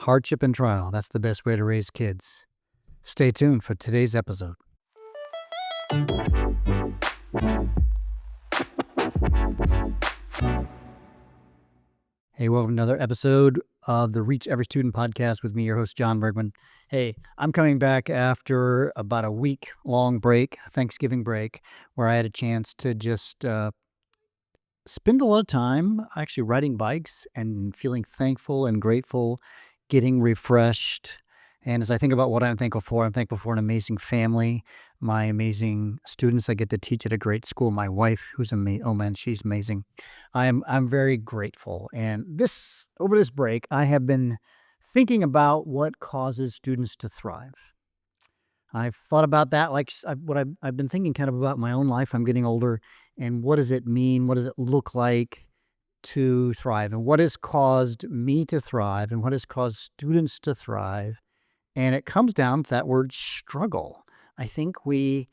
Hardship and trial. That's the best way to raise kids. Stay tuned for today's episode. Hey, welcome to another episode of the Reach Every Student podcast with me, your host, Jon Bergmann. Hey, I'm coming back after about a week-long break, Thanksgiving break, where I had a chance to just spend a lot of time actually riding bikes and feeling thankful and grateful, getting refreshed. And as I think about what I'm thankful for an amazing family, my amazing students I get to teach at a great school, my wife, who's amazing. Oh man, she's amazing. I'm very grateful. And over this break, I have been thinking about what causes students to thrive. I've thought about that, I've been thinking kind of about my own life. I'm getting older, and what does it mean? What does it look like to thrive? And what has caused me to thrive? And what has caused students to thrive? And it comes down to that word struggle. I think we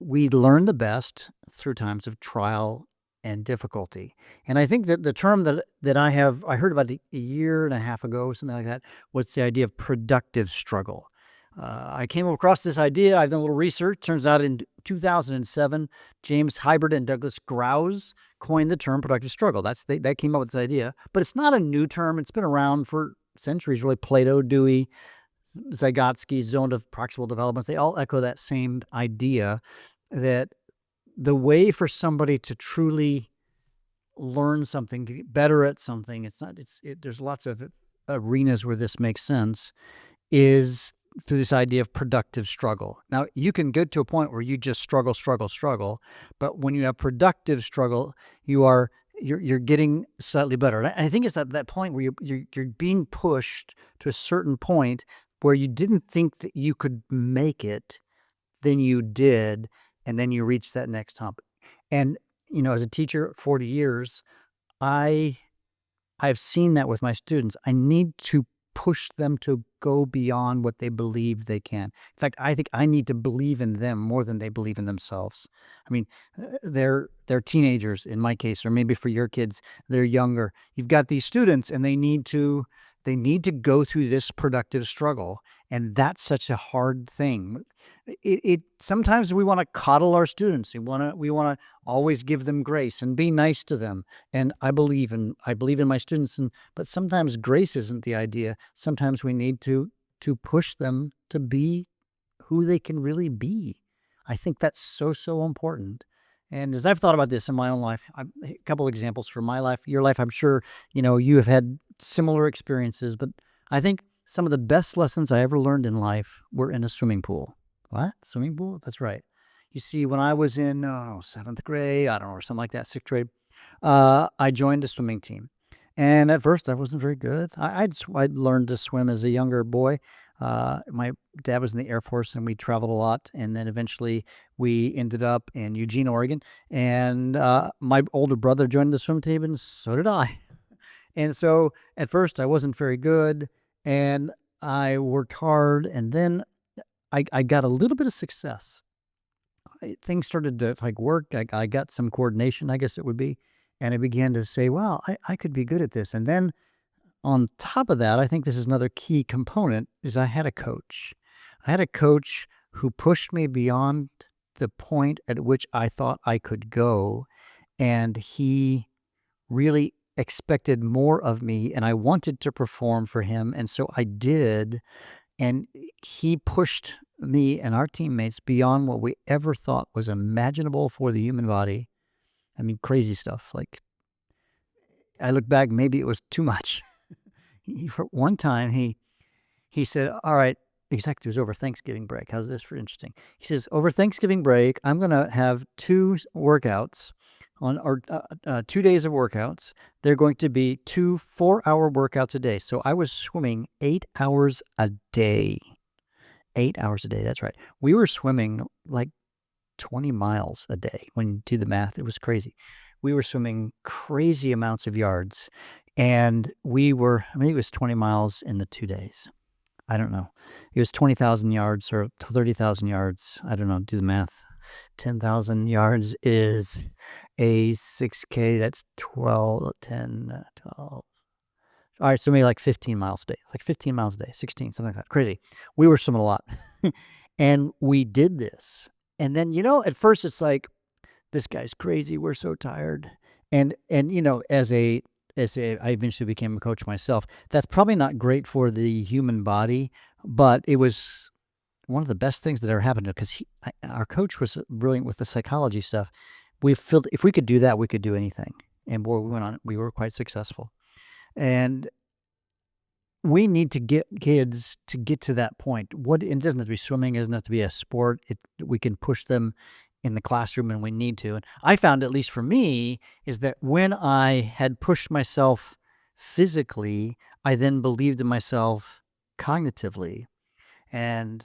learn the best through times of trial and difficulty. And I think that the term that I heard about a year and a half ago, something like that, was the idea of productive struggle. I came across this idea. I've done a little research. Turns out in 2007, James Hybert and Douglas Grouse coined the term productive struggle. That came up with this idea. But it's not a new term. It's been around for centuries, really. Plato, Dewey, Vygotsky's zone of proximal development, they all echo that same idea that the way for somebody to truly learn something, to get better at something, there's lots of arenas where this makes sense, is through this idea of productive struggle. Now, you can get to a point where you just struggle, but when you have productive struggle, you're getting slightly better. And I think it's at that point where you're being pushed to a certain point where you didn't think that you could make it, then you did, and then you reach that next hump. And, as a teacher, 40 years, I've seen that with my students. I need to push them to go beyond what they believe they can. In fact, I think I need to believe in them more than they believe in themselves. I mean, they're teenagers in my case, or maybe for your kids, they're younger. You've got these students and they need to go through this productive struggle. And that's such a hard thing. Sometimes we want to coddle our students. We want to always give them grace and be nice to them. And I believe in my students, but sometimes grace isn't the idea. Sometimes we need to push them to be who they can really be. I think that's so important. And as I've thought about this in my own life, a couple examples from my life, your life, I'm sure, you have had similar experiences, but I think some of the best lessons I ever learned in life were in a swimming pool. What? Swimming pool? That's right. You see, when I was in 7th grade, I don't know, or something like that, 6th grade, I joined a swimming team. And at first I wasn't very good. I'd learned to swim as a younger boy. My dad was in the Air Force and we traveled a lot. And then eventually we ended up in Eugene, Oregon. And my older brother joined the swim team, and so did I. And so at first I wasn't very good, and I worked hard, and then I got a little bit of success. Things started to work. I got some coordination, I guess it would be. And I began to say, well, I could be good at this. And then on top of that, I think this is another key component, is I had a coach. I had a coach who pushed me beyond the point at which I thought I could go. And he really expected more of me, and I wanted to perform for him. And so I did. And he pushed me and our teammates beyond what we ever thought was imaginable for the human body. I mean, crazy stuff. I look back, maybe it was too much. For one time, he said, all right, exactly, it was over Thanksgiving break. How's this for interesting? He says, over Thanksgiving break, I'm going to have 2 workouts, 2 days of workouts. They're going to be 2 4-hour workouts a day. So I was swimming 8 hours a day. 8 hours a day, that's right. We were swimming 20 miles a day. When you do the math, it was crazy. We were swimming crazy amounts of yards, and it was 20 miles in the 2 days. I don't know. It was 20,000 yards or 30,000 yards. I don't know. Do the math. 10,000 yards is a 6K. That's 12, All right, so maybe like 15 miles a day. It's like 15 miles a day, 16, something like that. Crazy. We were swimming a lot. And we did this. And then, at first it's like, this guy's crazy. We're so tired. And as a I eventually became a coach myself. That's probably not great for the human body, but it was one of the best things that ever happened to, because our coach was brilliant with the psychology stuff. We felt if we could do that, we could do anything. And boy, we were quite successful. And we need to get kids to get to that point. It doesn't have to be swimming, it doesn't have to be a sport. We can push them in the classroom, and we need to. And I found, at least for me, is that when I had pushed myself physically, I then believed in myself cognitively. And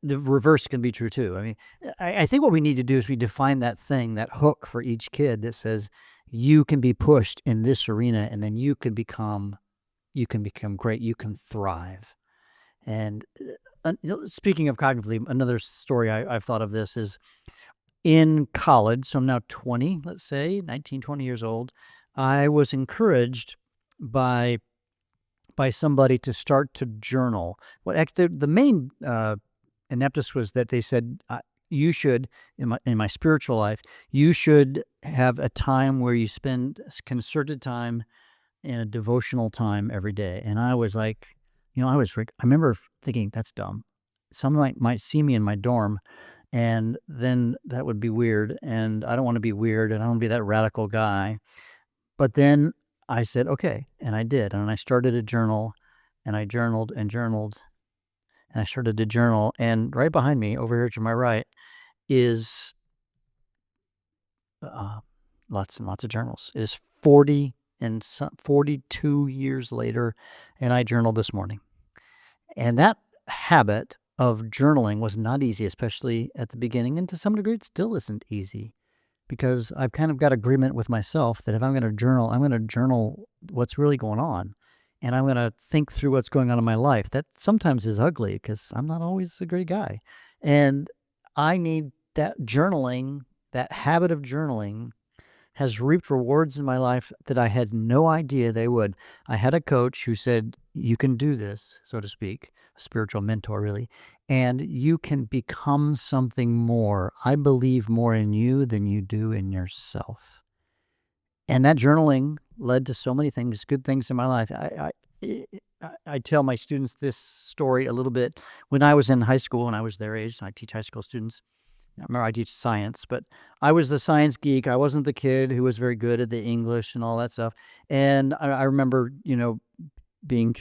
the reverse can be true too. I mean, I think what we need to do is we define that thing, that hook for each kid that says you can be pushed in this arena, and then you can become great. You can thrive. And speaking of cognitively, another story I've thought of this is in college. So I'm now 20, let's say 19, 20 years old. I was encouraged by somebody to start to journal. The main ineptus was that they said, you should, in my spiritual life, you should have a time where you spend concerted time in a devotional time every day. And I was like, I remember thinking, that's dumb. Someone might see me in my dorm, and then that would be weird. And I don't want to be weird, and I don't want to be that radical guy. But then I said, okay. And I did. And I started a journal, and I journaled and journaled, and I started to journal. And right behind me, over here to my right, is lots and lots of journals. It is 42 years later, and I journaled this morning. And that habit of journaling was not easy, especially at the beginning, and to some degree it still isn't easy, because I've kind of got agreement with myself that if I'm going to journal, I'm going to journal what's really going on, and I'm going to think through what's going on in my life. That sometimes is ugly, because I'm not always a great guy, and I need that journaling. That habit of journaling has reaped rewards in my life that I had no idea they would. I had a coach who said, you can do this, so to speak, a spiritual mentor, really, and you can become something more. I believe more in you than you do in yourself. And that journaling led to so many things, good things in my life. I tell my students this story a little bit. When I was in high school, and I was their age, I teach high school students. I remember I teach science, but I was the science geek. I wasn't the kid who was very good at the English and all that stuff. And I remember, being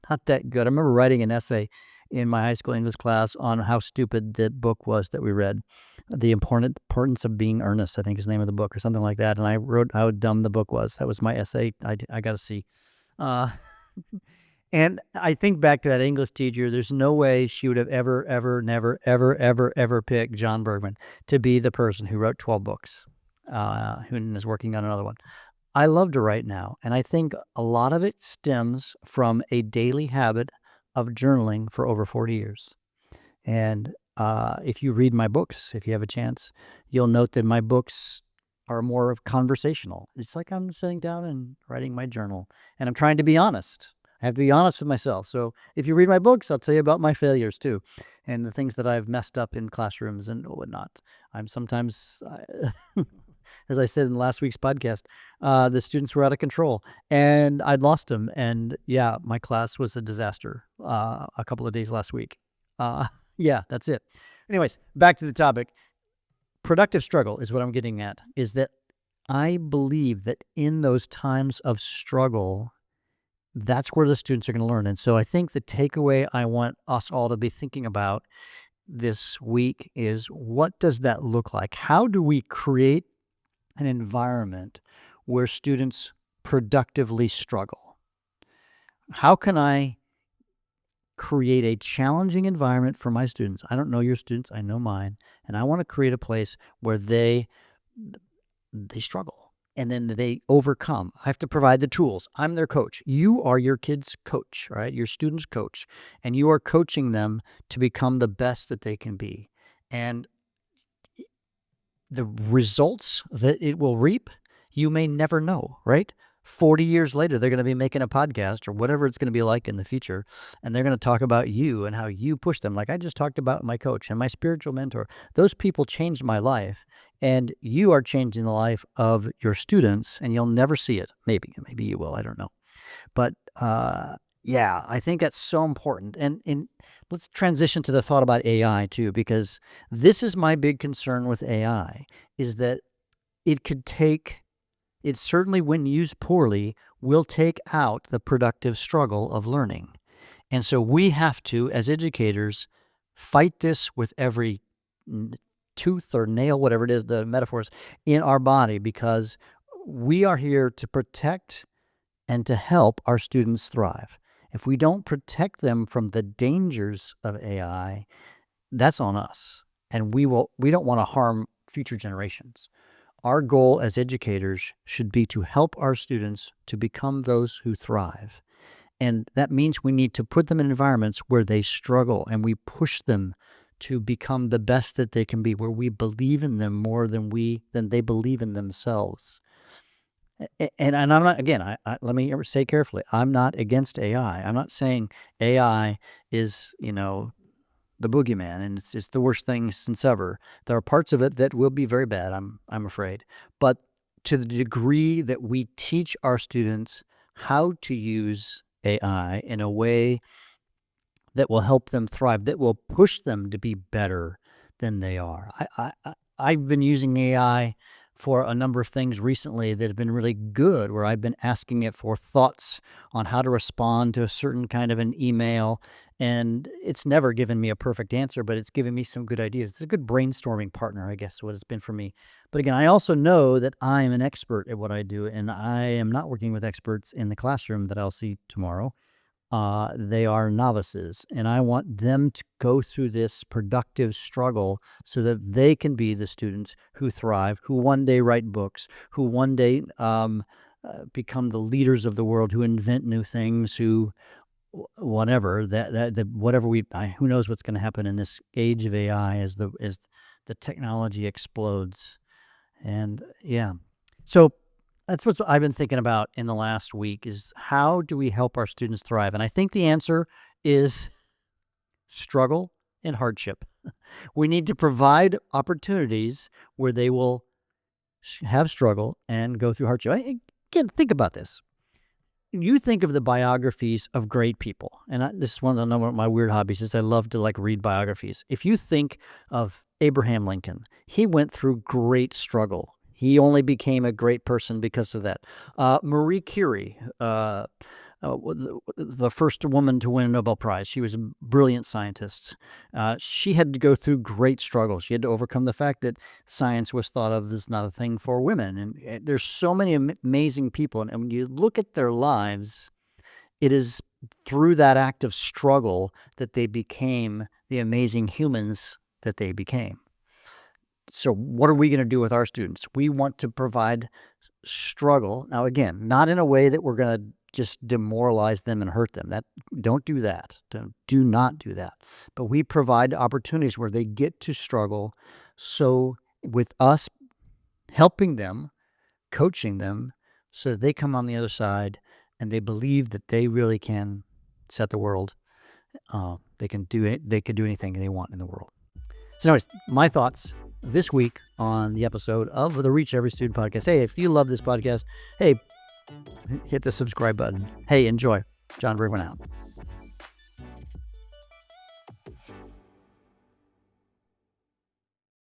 not that good. I remember writing an essay in my high school English class on how stupid the book was that we read. The Importance of Being Earnest, I think is the name of the book, or something like that. And I wrote how dumb the book was. That was my essay. I got to see. And I think back to that English teacher. There's no way she would have ever, never, ever picked Jon Bergmann to be the person who wrote 12 books, who is working on another one. I love to write now, and I think a lot of it stems from a daily habit of journaling for over 40 years. And if you read my books, if you have a chance, you'll note that my books are more of conversational. It's like I'm sitting down and writing my journal, and I'm trying to be honest. I have to be honest with myself. So if you read my books, I'll tell you about my failures too, and the things that I've messed up in classrooms and whatnot. I'm sometimes, as I said in last week's podcast, the students were out of control, and I'd lost them. And yeah, my class was a disaster a couple of days last week. Yeah, that's it. Anyways, back to the topic. Productive struggle is what I'm getting at, is that I believe that in those times of struggle, that's where the students are going to learn. And so I think the takeaway I want us all to be thinking about this week is, what does that look like? How do we create an environment where students productively struggle? How can I create a challenging environment for my students? I don't know your students, I know mine, and I want to create a place where they struggle, and then they overcome. I have to provide the tools. I'm their coach. You are your kid's coach, right? Your student's coach, and you are coaching them to become the best that they can be. And the results that it will reap, you may never know, right? 40 years later, they're going to be making a podcast or whatever it's going to be like in the future. And they're going to talk about you and how you push them. Like I just talked about my coach and my spiritual mentor. Those people changed my life. And you are changing the life of your students, and you'll never see it. Maybe you will. I don't know. But yeah, I think that's so important. And let's transition to the thought about AI too, because this is my big concern with AI, is that it certainly, when used poorly, will take out the productive struggle of learning. And so we have to, as educators, fight this with every tooth or nail, whatever it is, the metaphors, in our body, because we are here to protect and to help our students thrive. If we don't protect them from the dangers of AI, that's on us. And we don't want to harm future generations. Our goal as educators should be to help our students to become those who thrive. And that means we need to put them in environments where they struggle, and we push them to become the best that they can be, where we believe in them more than they believe in themselves. And I'm not, again, let me say carefully, I'm not against AI. I'm not saying AI is, the boogeyman and it's the worst thing since ever. There are parts of it that will be very bad, I'm afraid. But to the degree that we teach our students how to use AI in a way that will help them thrive, that will push them to be better than they are. I've been using AI for a number of things recently that have been really good, where I've been asking it for thoughts on how to respond to a certain kind of an email. And it's never given me a perfect answer, but it's given me some good ideas. It's a good brainstorming partner, I guess, what it's been for me. But again, I also know that I am an expert at what I do, and I am not working with experts in the classroom that I'll see tomorrow. They are novices, and I want them to go through this productive struggle so that they can be the students who thrive, who one day write books, who one day become the leaders of the world, who invent new things, who whatever who knows what's going to happen in this age of AI as the technology explodes. And yeah, so that's what I've been thinking about in the last week, is how do we help our students thrive? And I think the answer is struggle and hardship. We need to provide opportunities where they will have struggle and go through hardship. Again, think about this. You think of the biographies of great people, and this is one of my weird hobbies, is I love to read biographies. If you think of Abraham Lincoln, he went through great struggle. He only became a great person because of that. Marie Curie, the first woman to win a Nobel Prize. She was a brilliant scientist. She had to go through great struggle. She had to overcome the fact that science was thought of as not a thing for women. And there's so many amazing people. And when you look at their lives, it is through that act of struggle that they became the amazing humans that they became. So what are we going to do with our students? We want to provide struggle. Now, again, not in a way that we're going to just demoralize them and hurt them. Don't do that. Do not do that. But we provide opportunities where they get to struggle. So with us helping them, coaching them, so that they come on the other side and they believe that they really can set the world. They can do it. They can do anything they want in the world. So anyways, my thoughts this week on the episode of the Reach Every Student podcast. Hey, if you love this podcast, hey, hit the subscribe button. Hey, enjoy. Jon Bergmann out.